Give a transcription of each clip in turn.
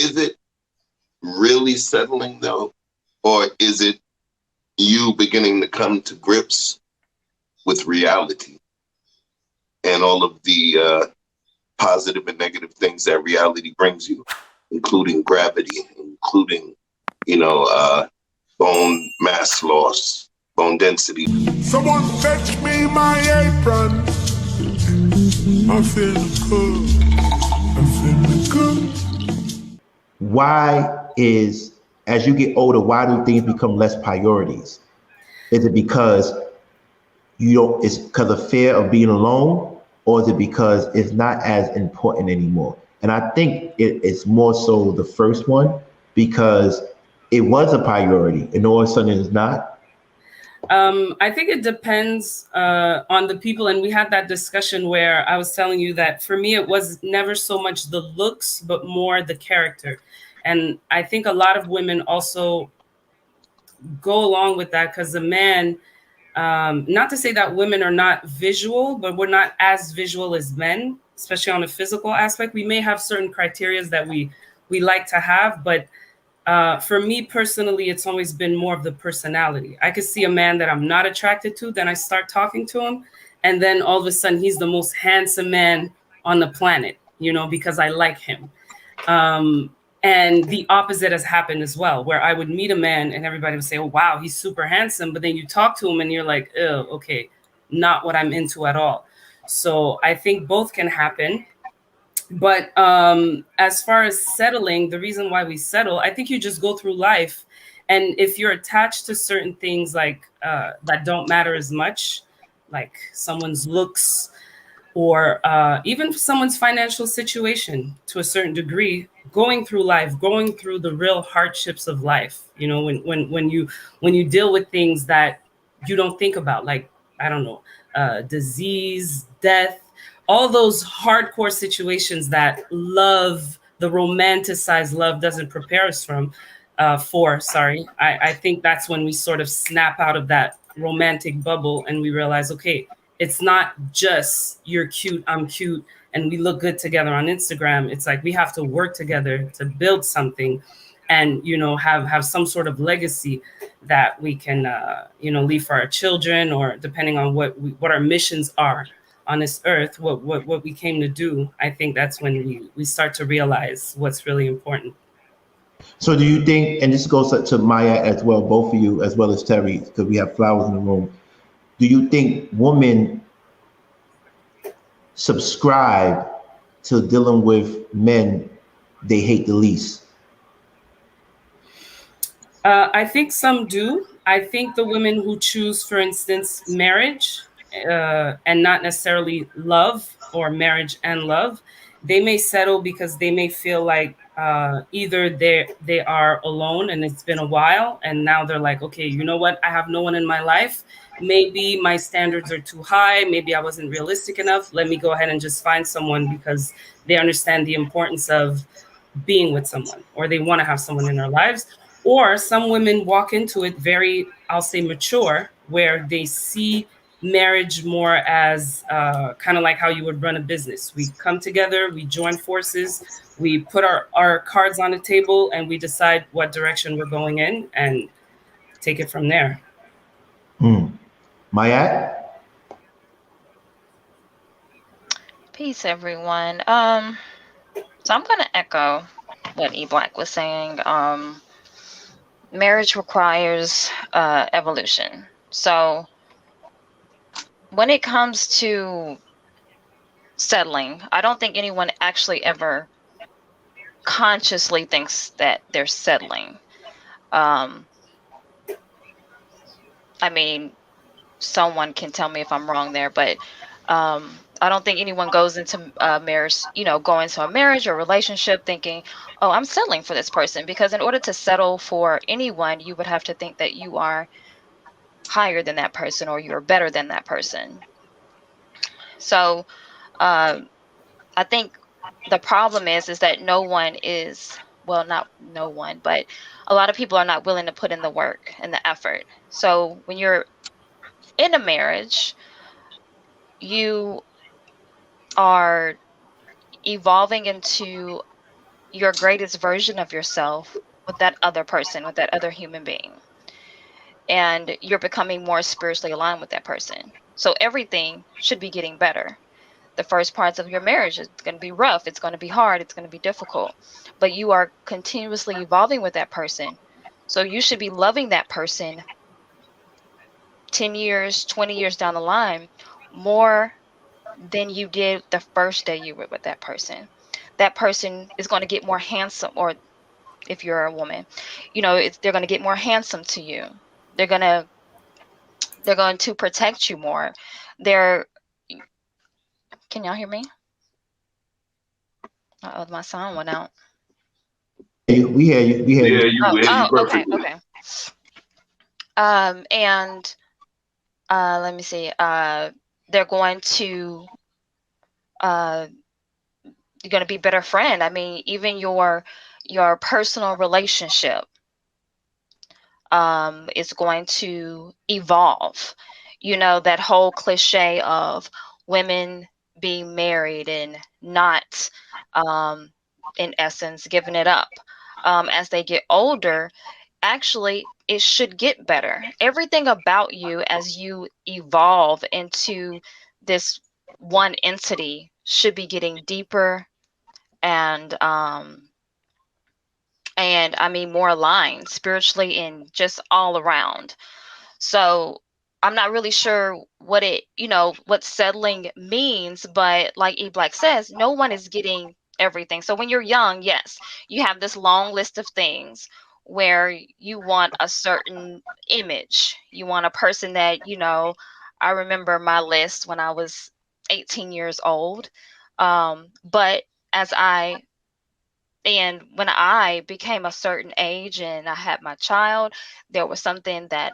Is it really settling though? Or is it you beginning to come to grips with reality and all of the positive and negative things that reality brings you, including gravity, including, bone mass loss, bone density? Someone fetch me my apron. I feel good. I feel good. Why is, as you get older, why do things become less priorities? Is it because it's because of fear of being alone, or is it because it's not as important anymore? And I think it's more so the first one, because it was a priority and all of a sudden it's not. I think it depends on the people. And we had that discussion where I was telling you that for me, it was never so much the looks, but more the character. And I think a lot of women also go along with that because the man, not to say that women are not visual, but we're not as visual as men, especially on a physical aspect. We may have certain criterias that we like to have, but for me personally, it's always been more of the personality. I could see a man that I'm not attracted to, then I start talking to him, and then all of a sudden he's the most handsome man on the planet, because I like him. And the opposite has happened as well, where I would meet a man and everybody would say, oh, wow, he's super handsome. But then you talk to him and you're like, oh, okay, not what I'm into at all. So I think both can happen. But as far as settling, the reason why we settle, I think you just go through life. And if you're attached to certain things like that don't matter as much, like someone's looks or even someone's financial situation to a certain degree, going through life, going through the real hardships of life, when you deal with things that you don't think about, like, I don't know, disease, death, all those hardcore situations that the romanticized love doesn't prepare us I think that's when we sort of snap out of that romantic bubble and we realize, okay, it's not just you're cute, I'm cute, and we look good together on Instagram. It's like we have to work together to build something and, have some sort of legacy that we can, leave for our children, or depending on what our missions are on this earth, what we came to do. I think that's when we start to realize what's really important. So do you think, and this goes to Maya as well, both of you, as well as Terry, because we have flowers in the room. Do you think women subscribe to dealing with men they hate the least? I think some do. I think the women who choose, for instance, marriage and not necessarily love, or marriage and love, they may settle because they may feel like either they are alone and it's been a while, and now they're like, okay, you know what? I have no one in my life. Maybe my standards are too high. Maybe I wasn't realistic enough. Let me go ahead and just find someone because they understand the importance of being with someone, or they want to have someone in their lives. Or some women walk into it very, I'll say, mature, where they see marriage more as kind of like how you would run a business. We come together, we join forces, we put our cards on the table, and we decide what direction we're going in and take it from there. Maya? Peace, everyone. So I'm going to echo what E Black was saying. Marriage requires evolution. So when it comes to settling, I don't think anyone actually ever consciously thinks that they're settling. I mean, someone can tell me if I'm wrong there, but I don't think anyone goes into marriage, go into a marriage or relationship thinking, oh, I'm settling for this person. Because in order to settle for anyone, you would have to think that you are higher than that person or you're better than that person. So I think the problem is that no one is, well, not no one, but a lot of people are not willing to put in the work and the effort. So when you're in a marriage, you are evolving into your greatest version of yourself with that other person, with that other human being. And you're becoming more spiritually aligned with that person. So everything should be getting better. The first parts of your marriage is going to be rough, it's going to be hard, it's going to be difficult, but you are continuously evolving with that person. So you should be loving that person 10 years, 20 years down the line more than you did the first day you were with that person. That person is going to get more handsome, or if you're a woman, they're going to get more handsome to you. They're going to they're going to protect you more. They're Can y'all hear me? Oh, my sound went out. We hear you. We hear Yeah, you. you Oh, hear you okay, perfectly. okay. And let me see. They're going to uh you're going to be a better friend. I mean, even your personal relationship is going to evolve. That whole cliche of women being married and not, um, in essence, giving it up. As they get older, actually, it should get better. Everything about you as you evolve into this one entity should be getting deeper and I mean more aligned spiritually and just all around. So I'm not really sure what settling means, but like E Black says, no one is getting everything. So when you're young, yes, you have this long list of things where you want a certain image. You want a person that, I remember my list when I was 18 years old. But as I and when I became a certain age and I had my child, there was something that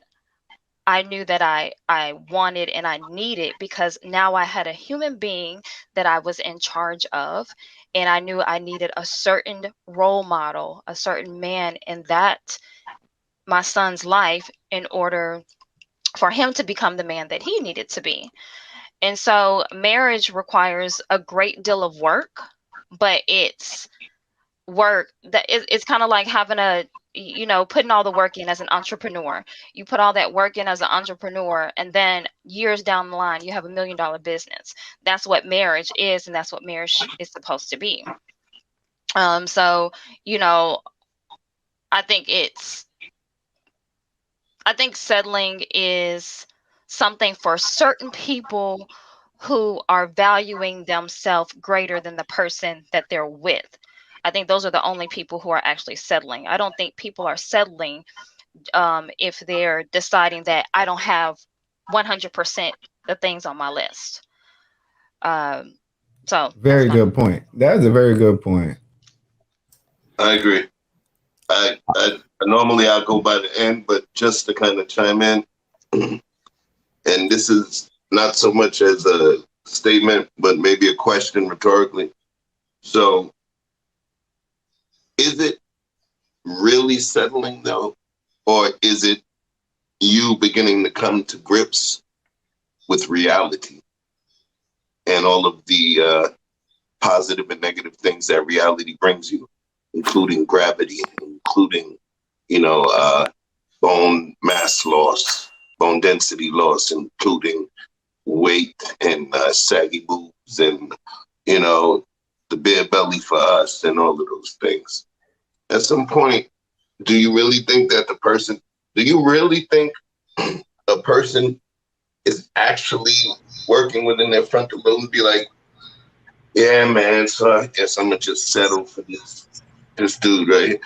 I knew that I wanted and I needed, because now I had a human being that I was in charge of, and I knew I needed a certain role model, a certain man in that my son's life in order for him to become the man that he needed to be. And so marriage requires a great deal of work, but it's work it's kind of like having putting all the work in as an entrepreneur. You put all that work in as an entrepreneur, and then years down the line you have $1 million business. That's what marriage is, and that's what marriage is supposed to be. So you know i think it's I think settling is something for certain people who are valuing themselves greater than the person that they're with. I think those are the only people who are actually settling. I don't think people are settling if they're deciding that I don't have 100% the things on my list. Um, so that's Very my. good point. That is a very good point. I agree. I normally I go by the end, but just to kind of chime in, and this is not so much as a statement, but maybe a question rhetorically. So, is it really settling though, or is it you beginning to come to grips with reality and all of the positive and negative things that reality brings you, including gravity, including, bone mass loss, bone density loss, including weight and saggy boobs and, you know, the bare belly for us and all of those things. At some point, do you really think a person is actually working within their frontal lobe and be like, yeah, man, so I guess I'm gonna just settle for this dude right here.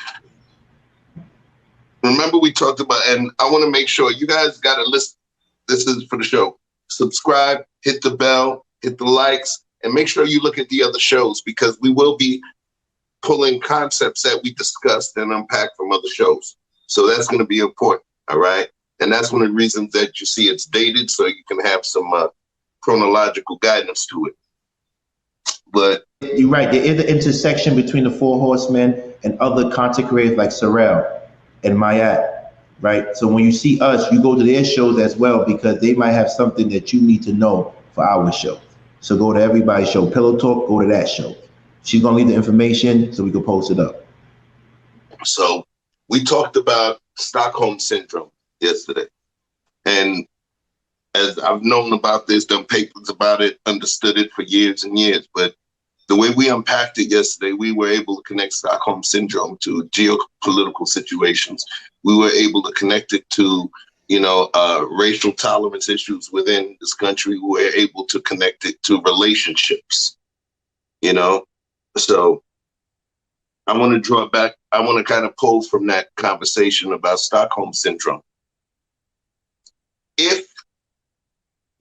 Remember we talked about, and I want to make sure you guys got to listen. This is for the show. Subscribe, hit the bell, hit the likes, and make sure you look at the other shows, because we will be pulling concepts that we discussed and unpacked from other shows. So that's going to be important. All right. And that's one of the reasons that you see it's dated, so you can have some chronological guidance to it. But You're right. There is an intersection between the Four Horsemen and other content creators like Sorrel and Mayat, right? So when you see us, you go to their shows as well, because they might have something that you need to know for our show. So go to everybody's show. Pillow Talk, go to that show. She's gonna leave the information so we can post it up. So we talked about Stockholm syndrome yesterday, and as I've known about this, done papers about it, understood it for years and years, but the way we unpacked it yesterday, we were able to connect Stockholm syndrome to geopolitical situations. We were able to connect it to, racial tolerance issues within this country. We were able to connect it to relationships, So I want to draw back. I want to kind of pull from that conversation about Stockholm syndrome. If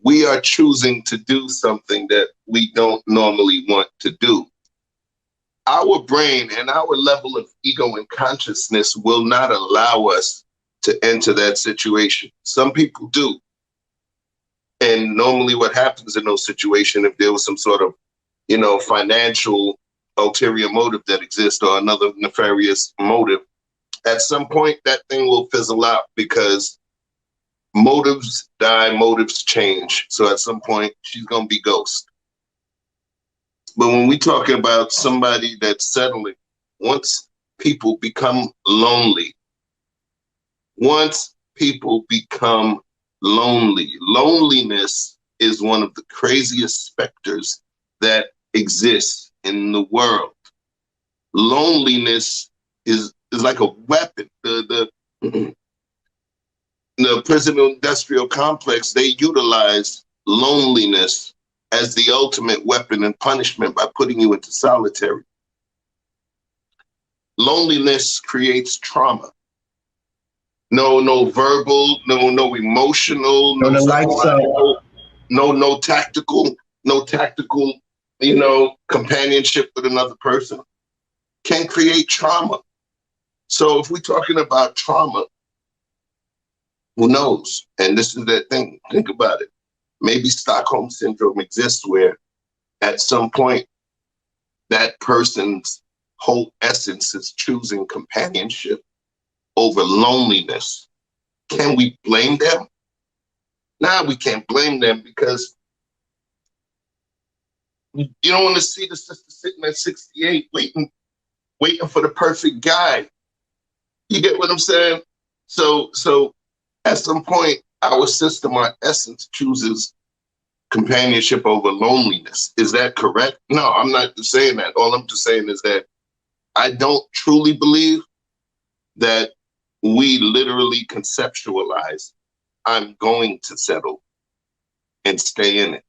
we are choosing to do something that we don't normally want to do, our brain and our level of ego and consciousness will not allow us to enter that situation. Some people do. And normally what happens in those situations, if there was some sort of, financial ulterior motive that exists or another nefarious motive, at some point that thing will fizzle out because motives die, motives change. So at some point she's going to be ghost. But when we talking about somebody that's settling, once people become lonely, loneliness is one of the craziest specters that exists in the world. Loneliness is like a weapon. The prison industrial complex, they utilize loneliness as the ultimate weapon and punishment by putting you into solitary. Loneliness creates trauma. No verbal, no emotional, no psychological, no tactical, companionship with another person can create trauma. So if we're talking about trauma, who knows? And this is that thing. Think about it. Maybe Stockholm syndrome exists where at some point that person's whole essence is choosing companionship over loneliness. Can we blame them? Nah, we can't blame them because you don't want to see the sister sitting at 68 waiting for the perfect guy. You get what I'm saying? So at some point, our system, our essence chooses companionship over loneliness. Is that correct? No, I'm not saying that. All I'm just saying is that I don't truly believe that we literally conceptualize, I'm going to settle and stay in it.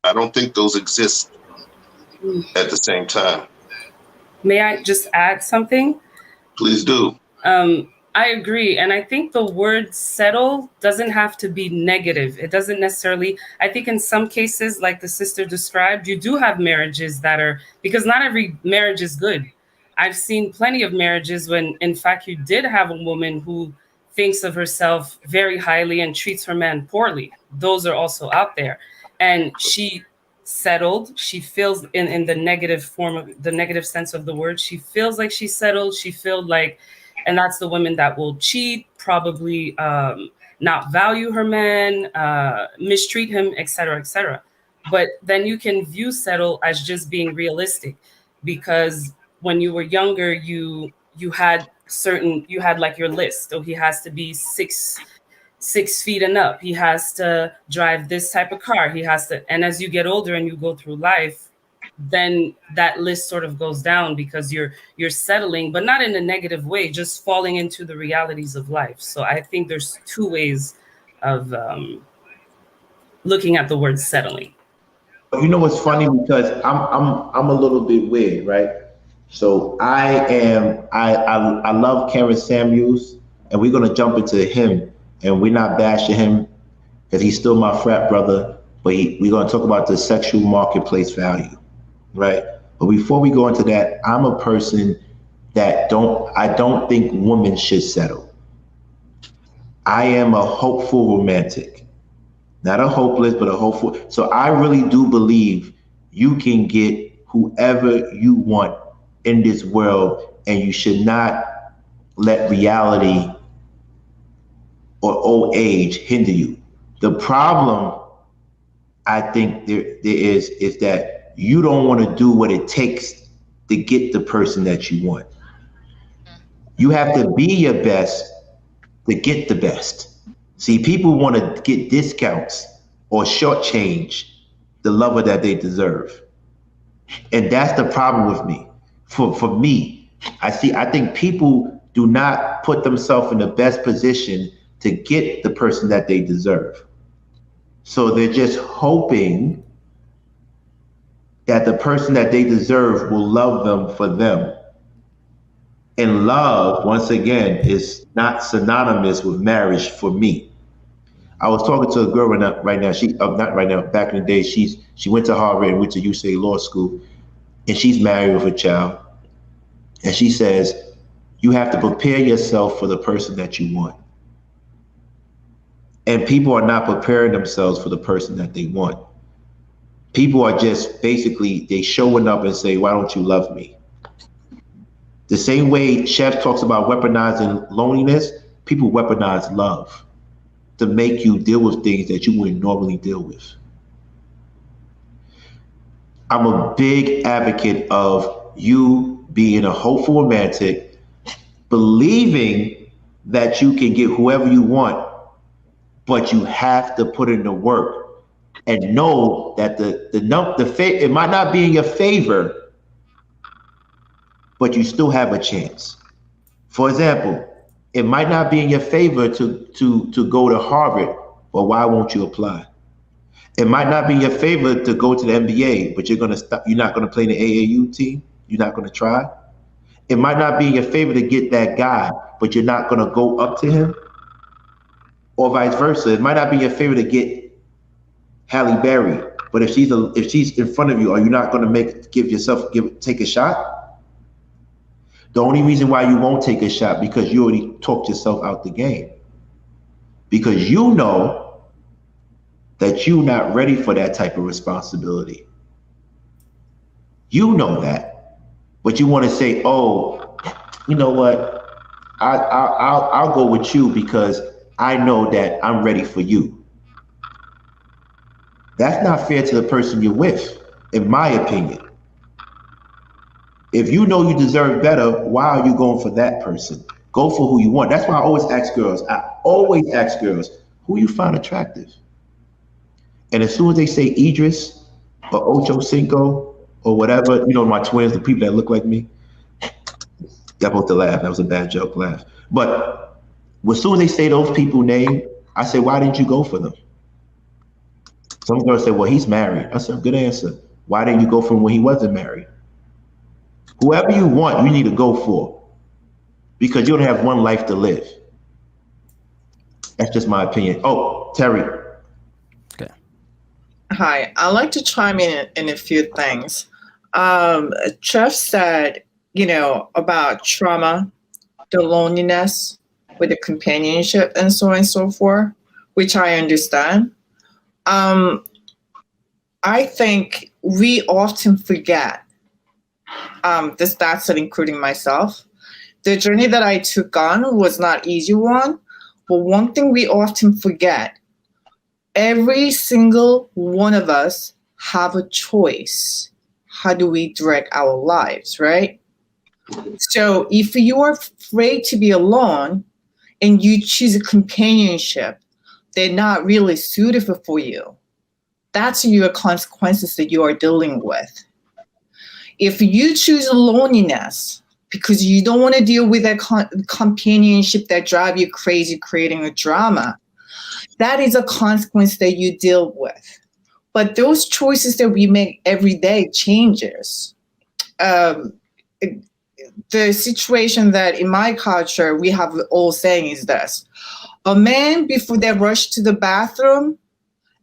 I don't think those exist at the same time. May I just add something? Please do. I agree. And I think the word settle doesn't have to be negative. It doesn't necessarily, I think in some cases, like the sister described, you do have marriages that are, because not every marriage is good. I've seen plenty of marriages when, in fact, you did have a woman who thinks of herself very highly and treats her man poorly. Those are also out there. And she settled. She feels in the negative form of the negative sense of the word. She feels like she settled. She feels like, and that's the women that will cheat, probably not value her man, mistreat him, et cetera, et cetera. But then you can view settle as just being realistic, because when you were younger, you had like your list. So he has to be 6 feet and up. He has to drive this type of car. He has to, and as you get older and you go through life, then that list sort of goes down because you're settling, but not in a negative way, just falling into the realities of life. So I think there's two ways of looking at the word settling. You know what's funny, because I'm a little bit weird, right? So I love Karen Samuels, and we're gonna jump into him, and we're not bashing him because he's still my frat brother, but we're gonna talk about the sexual marketplace value, right? But before we go into that, I'm a person that I don't think women should settle. I am a hopeful romantic. Not a hopeless, but a hopeful. So I really do believe you can get whoever you want in this world, and you should not let reality or old age hinder you. The problem I think there is that you don't want to do what it takes to get the person that you want. You have to be your best to get the best. See, people want to get discounts or shortchange the lover that they deserve. And that's the problem with me. For me, I think people do not put themselves in the best position to get the person that they deserve. So they're just hoping that the person that they deserve will love them for them. And love, once again, is not synonymous with marriage for me. I was talking to a girl right now. She not right now. Back in the day, she went to Harvard and went to UCLA Law School, and she's married with a child. And she says, you have to prepare yourself for the person that you want. And people are not preparing themselves for the person that they want. People are just basically they showing up and say, why don't you love me? The same way Chef talks about weaponizing loneliness, people weaponize love to make you deal with things that you wouldn't normally deal with. I'm a big advocate of you being a hopeful romantic, believing that you can get whoever you want, but you have to put in the work and know that it might not be in your favor, but you still have a chance. For example, it might not be in your favor to go to Harvard, but why won't you apply? It might not be in your favor to go to the NBA, but you're not gonna play in the AAU team. You're not gonna try. It might not be in your favor to get that guy, but you're not gonna go up to him, or vice versa. It might not be in your favor to get Halle Berry, but if she's in front of you, are you not gonna take a shot? The only reason why you won't take a shot because you already talked yourself out the game. Because you know that you're not ready for that type of responsibility. You know that. But you want to say, oh, you know what? I'll go with you because I know that I'm ready for you. That's not fair to the person you're with, in my opinion. If you know you deserve better, why are you going for that person? Go for who you want. That's why I always ask girls, who you find attractive? And as soon as they say Idris or Ocho Cinco or whatever, my twins, the people that look like me, y'all both to laugh. That was a bad joke, laugh. But as soon as they say those people name, I say, why didn't you go for them? Some girls say, well, he's married. I said, good answer. Why didn't you go for him when he wasn't married? Whoever you want, you need to go for because you don't have one life to live. That's just my opinion. Oh, Terry. Okay. Hi, I'd like to chime in a few things. Jeff said, about trauma, the loneliness with the companionship and so on and so forth, which I understand. I think we often forget, that's including myself. The journey that I took on was not easy one, but one thing we often forget, every single one of us have a choice. How do we direct our lives, right? So if you are afraid to be alone and you choose a companionship, they're not really suitable for you. That's your consequences that you are dealing with. If you choose loneliness because you don't want to deal with that companionship that drive you crazy, creating a drama, that is a consequence that you deal with. But those choices that we make every day changes. The situation that in my culture we have all saying is this: a man before they rush to the bathroom,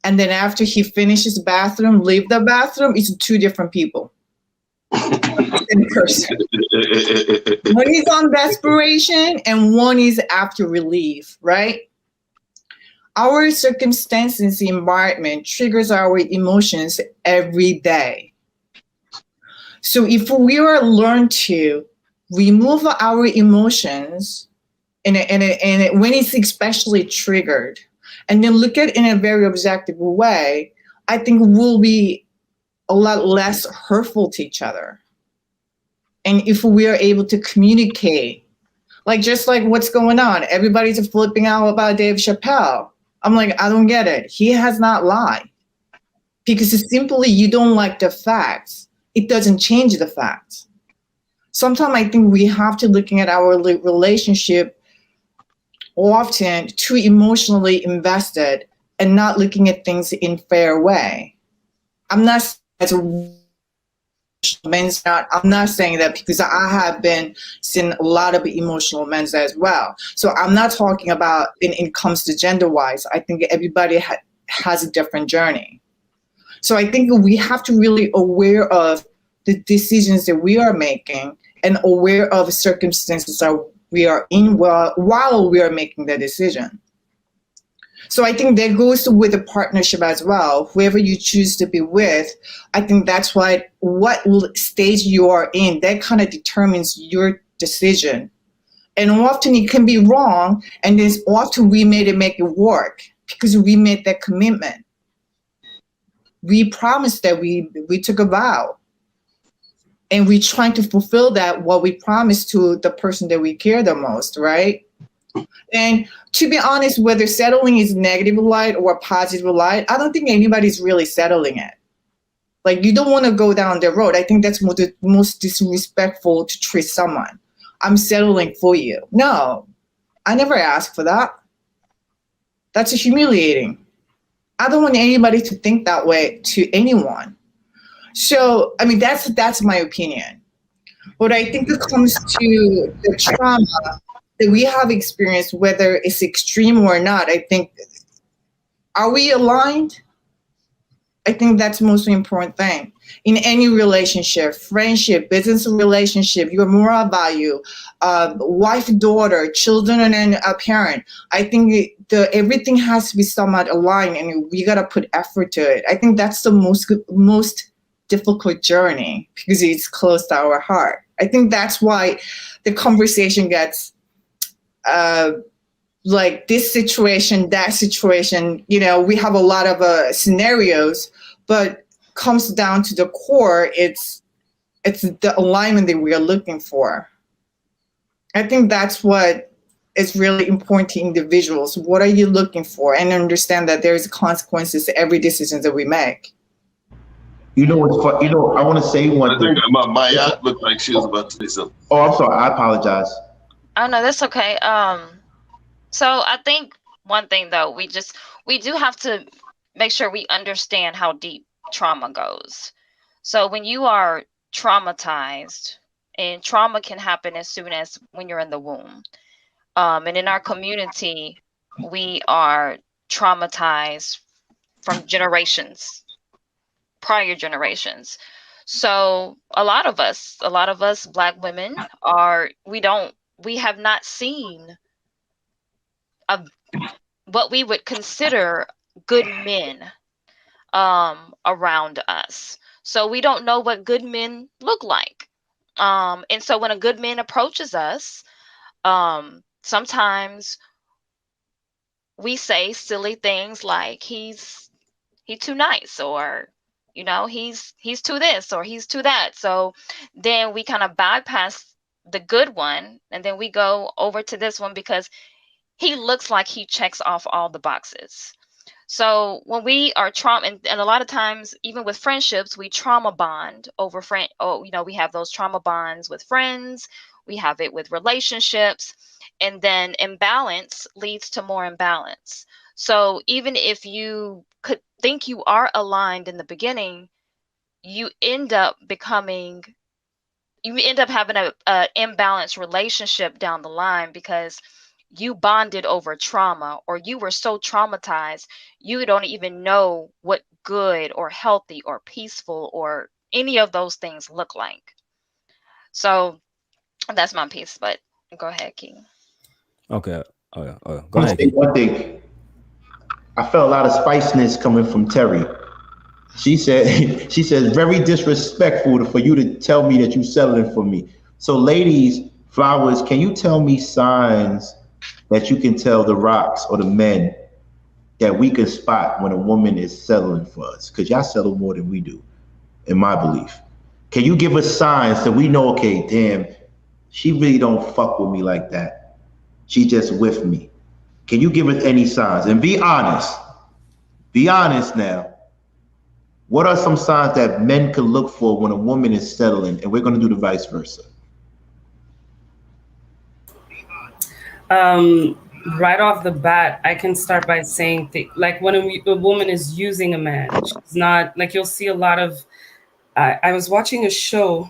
and then after he finishes the bathroom, leave the bathroom, it's two different people. In person. One is on desperation and one is after relief, right? Our circumstances, the environment triggers our emotions every day. So if we are learned to remove our emotions and when it's especially triggered, and then look at it in a very objective way, I think we'll be a lot less hurtful to each other. And if we are able to communicate, like just like what's going on, everybody's flipping out about Dave Chappelle. I'm like, I don't get it. He has not lied because it's simply you don't like the facts. It doesn't change the facts. Sometimes I think we have to looking at our relationship often too emotionally invested and not looking at things in fair way. I'm not as a men's not, I'm not saying that because I have been seeing a lot of emotional men's as well. So I'm not talking about in it comes to gender wise. I think everybody has a different journey. So I think we have to really aware of the decisions that we are making and aware of circumstances that we are in while we are making the decision. So I think that goes with a partnership as well. Whoever you choose to be with, I think that's what stage you are in. That kind of determines your decision. And often it can be wrong, and then often we made it make it work because we made that commitment. We promised that we took a vow. And we're trying to fulfill that what we promised to the person that we care the most, right? And to be honest, whether settling is negative light or positive light, I don't think anybody's really settling it. Like you don't want to go down the road. I think that's the most disrespectful to treat someone. I'm settling for you. No, I never asked for that. That's humiliating. I don't want anybody to think that way to anyone. So, I mean, that's my opinion. But I think it comes to the trauma that we have experienced, whether it's extreme or not, I think, are we aligned? I think that's the most important thing. In any relationship, friendship, business relationship, your moral value, wife, daughter, children, and a parent, I think everything has to be somewhat aligned and we got to put effort to it. I think that's the most difficult journey because it's close to our heart. I think that's why the conversation gets like this situation, that situation, we have a lot of scenarios, but comes down to the core, it's the alignment that we are looking for. I think that's what is really important to individuals. What are you looking for? And understand that there's consequences to every decision that we make. You know what's fun? I want to say one I thing. think Maya looked like she was about to say something. Oh, I'm sorry. I apologize. Oh no, that's okay. So I think one thing though, we do have to make sure we understand how deep trauma goes. So when you are traumatized, and trauma can happen as soon as when you're in the womb. And in our community, we are traumatized from prior generations. So a lot of us Black women we have not seen what we would consider good men around us. So we don't know what good men look like. And so when a good man approaches us, sometimes we say silly things like he's too nice, or he's too this or he's too that. So then we kind of bypass the good one and then we go over to this one because he looks like he checks off all the boxes. So when we are trauma, and a lot of times, even with friendships, we trauma bond over friend. Oh, we have those trauma bonds with friends. We have it with relationships, and then imbalance leads to more imbalance. So even if you could think you are aligned in the beginning, you end up having a imbalanced relationship down the line because you bonded over trauma, or you were so traumatized you don't even know what good or healthy or peaceful or any of those things look like. So that's my piece, but go ahead, King. Okay. Oh, yeah. Go I want to ahead, say King. one thing. I felt a lot of spiciness coming from Terry. She said, she says, very disrespectful for you to tell me that you settling for me. So ladies, flowers, can you tell me signs that you can tell the rocks or the men that we can spot when a woman is settling for us? Because y'all settle more than we do, in my belief. Can you give us signs that we know, okay, damn, she really don't fuck with me like that. She just with me. Can you give us any signs? And be honest. Be honest now. What are some signs that men could look for when a woman is settling? And we're going to do the vice versa. Um, right off the bat, I can start by saying, like when a woman is using a man, she's not like you'll see a lot of. I was watching a show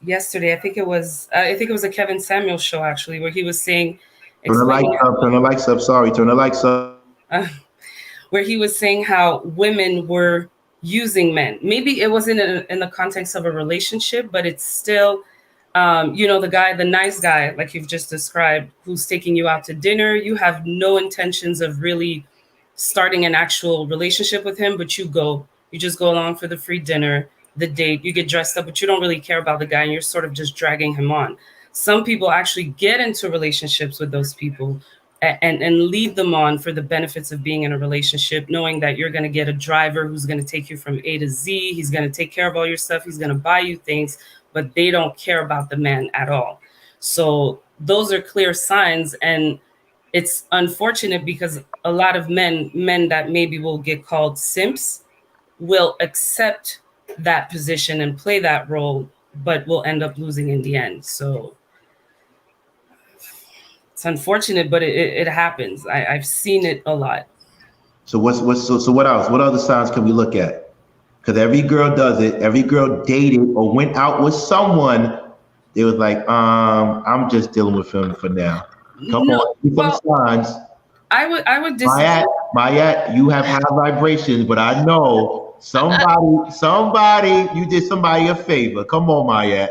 yesterday. I think it was a Kevin Samuel show actually, where he was saying, Turn the lights explaining, up, turn the lights up. Sorry, turn the lights up. uh, where he was saying how women were using men. Maybe it wasn't in the context of a relationship, but it's still, the guy, the nice guy, like you've just described, who's taking you out to dinner. You have no intentions of really starting an actual relationship with him, but you just go along for the free dinner, the date, you get dressed up, but you don't really care about the guy and you're sort of just dragging him on. Some people actually get into relationships with those people and lead them on for the benefits of being in a relationship, knowing that you're going to get a driver who's going to take you from A to Z. He's going to take care of all your stuff. He's going to buy you things, but they don't care about the man at all. So those are clear signs. And it's unfortunate because a lot of men that maybe will get called simps, will accept that position and play that role, but will end up losing in the end. So it's unfortunate, but it happens. I've seen it a lot. So so what else? What other signs can we look at? Because every girl does it. Every girl dated or went out with someone. They was like, I'm just dealing with him for now. Come No, on, give some well, signs. I would Mayat, disagree. Mayat, you have high vibrations, but I know you did somebody a favor. Come on, Mayat.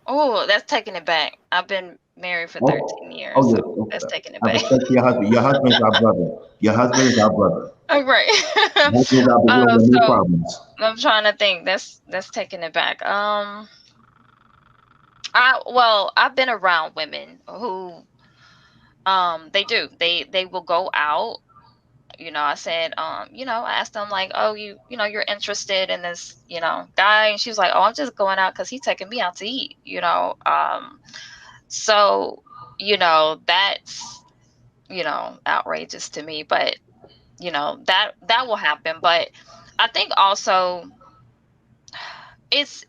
Oh, that's taking it back. I've been married for Oh, 13 years, oh so yeah. Okay. that's taking it I back. respect your husband. Your husband is our brother. Your husband is our brother. Oh, right. Your husband is our brother. We don't got no So problems. I'm trying to think. That's taking it back. I've been around women who they will go out. I said, I asked them like, oh, you're interested in this, guy, and she was like, oh, I'm just going out because he's taking me out to eat. So, that's, outrageous to me, but that will happen. But I think also it's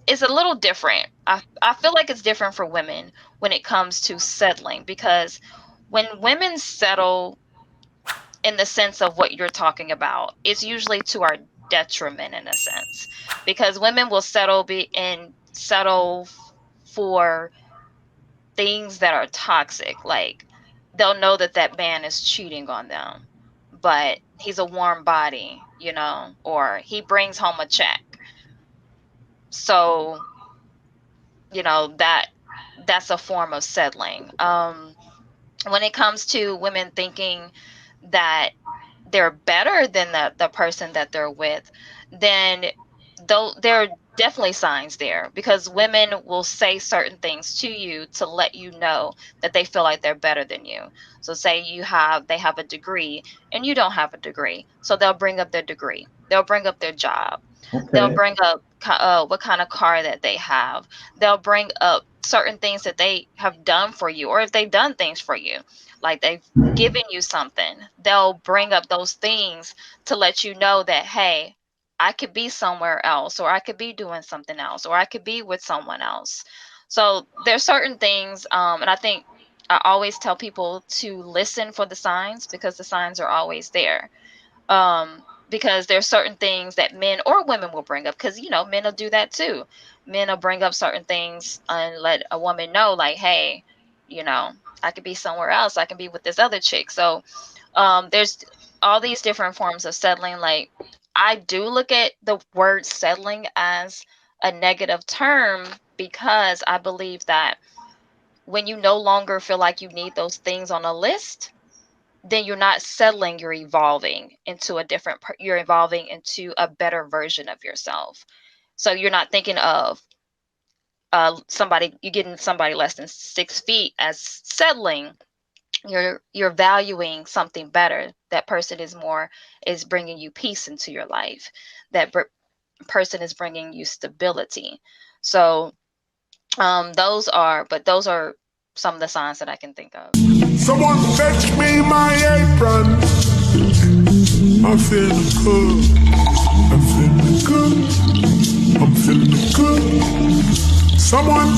a little different. I feel like it's different for women when it comes to settling, because when women settle in the sense of what you're talking about, it's usually to our detriment in a sense, because women will settle for things that are toxic. Like, they'll know that that man is cheating on them, but he's a warm body, or he brings home a check. So, that's a form of settling. When it comes to women thinking that they're better than the person that they're with, then though there are definitely signs there, because women will say certain things to you to let you know that they feel like they're better than you. So say they have a degree and you don't have a degree, so they'll bring up their degree, they'll bring up their job, they'll Okay. bring up what kind of car that they have, they'll bring up certain things that they have done for you, or if they've done things for you, like they've given you something, they'll bring up those things to let you know that, hey, I could be somewhere else, or I could be doing something else, or I could be with someone else. So there's certain things, and I think I always tell people to listen for the signs, because the signs are always there. Because there's certain things that men or women will bring up, because men will do that too. Men will bring up certain things and let a woman know, like, hey, you know I could be somewhere else, I can be with this other chick. So there's all these different forms of settling. Like, I do look at the word settling as a negative term, because I believe that when you no longer feel like you need those things on a list, then you're not settling, you're evolving into a better version of yourself. So you're not thinking of somebody you getting somebody less than 6 feet as settling. You're valuing something better. That person is bringing you peace into your life. That person is bringing you stability. So those are some of the signs that I can think of. Someone fetch me my apron. I'm feeling good. I'm feeling good. I'm feeling good. Someone